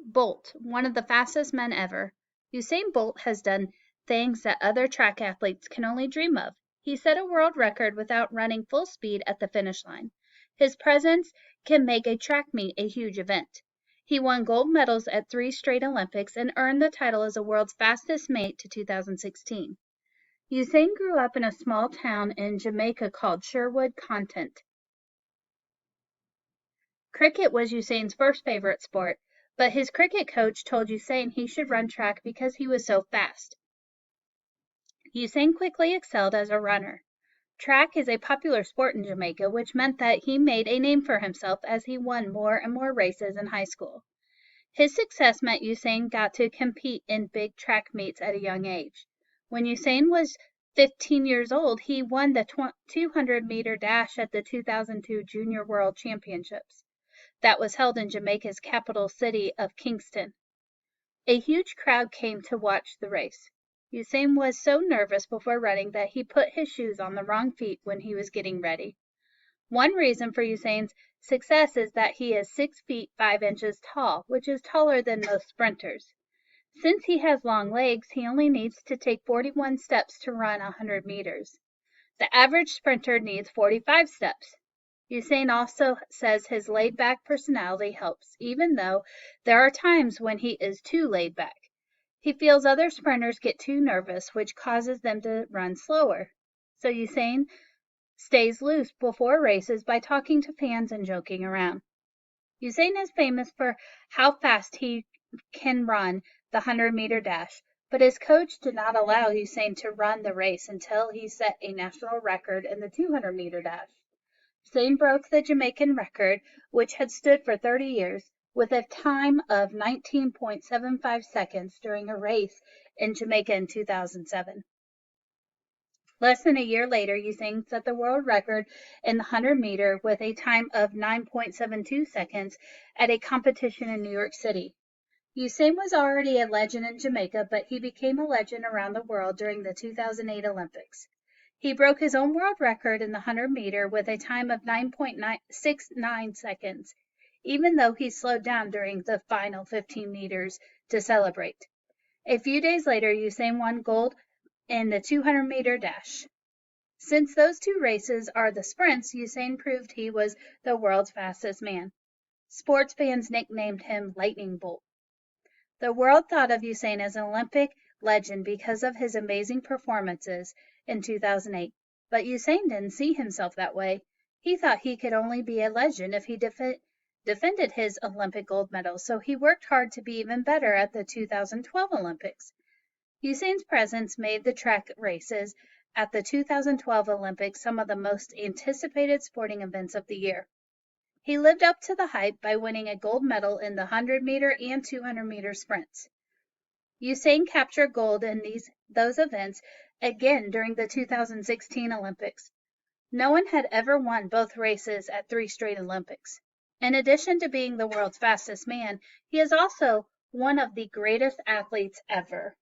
Bolt, one of the fastest men ever. Usain Bolt has done things that other track athletes can only dream of. He set a world record without running full speed at the finish line. His presence can make a track meet a huge event. He won gold medals at 3 straight Olympics and earned the title as the world's fastest mate to 2016. Usain grew up in a small town in Jamaica called Sherwood Content. Cricket was Usain's first favorite sport, but his cricket coach told Usain he should run track because he was so fast. Usain quickly excelled as a runner. Track is a popular sport in Jamaica, which meant that he made a name for himself as he won more and more races in high school. His success meant Usain got to compete in big track meets at a young age. When Usain was 15 years old, he won the 200-meter dash at the 2002 Junior World Championships that was held in Jamaica's capital city of Kingston. A huge crowd came to watch the race. Usain was so nervous before running that he put his shoes on the wrong feet when he was getting ready. One reason for Usain's success is that he is 6 feet 5 inches tall, which is taller than most sprinters. Since he has long legs, he only needs to take 41 steps to run 100 meters. The average sprinter needs 45 steps. Usain also says his laid-back personality helps, even though there are times when he is too laid back. He feels other sprinters get too nervous, which causes them to run slower. So Usain stays loose before races by talking to fans and joking around. Usain is famous for how fast he can run the 100-meter dash, but his coach did not allow Usain to run the race until he set a national record in the 200-meter dash. Usain broke the Jamaican record, which had stood for 30 years, with a time of 19.75 seconds during a race in Jamaica in 2007. Less than a year later, Usain set the world record in the 100-meter with a time of 9.72 seconds at a competition in New York City. Usain was already a legend in Jamaica, but he became a legend around the world during the 2008 Olympics. He broke his own world record in the 100-meter with a time of 9.69 seconds, even though he slowed down during the final 15 meters to celebrate. A few days later, Usain won gold in the 200-meter dash. Since those two races are the sprints, Usain proved he was the world's fastest man. Sports fans nicknamed him Lightning Bolt. The world thought of Usain as an Olympic legend because of his amazing performances in 2008. But Usain didn't see himself that way. He thought he could only be a legend if he defended his Olympic gold medal, so he worked hard to be even better at the 2012 Olympics. Usain's presence made the track races at the 2012 Olympics some of the most anticipated sporting events of the year. He lived up to the hype by winning a gold medal in the 100-meter and 200-meter sprints. Usain captured gold in those events again during the 2016 Olympics. No one had ever won both races at 3 straight Olympics. In addition to being the world's fastest man, he is also one of the greatest athletes ever.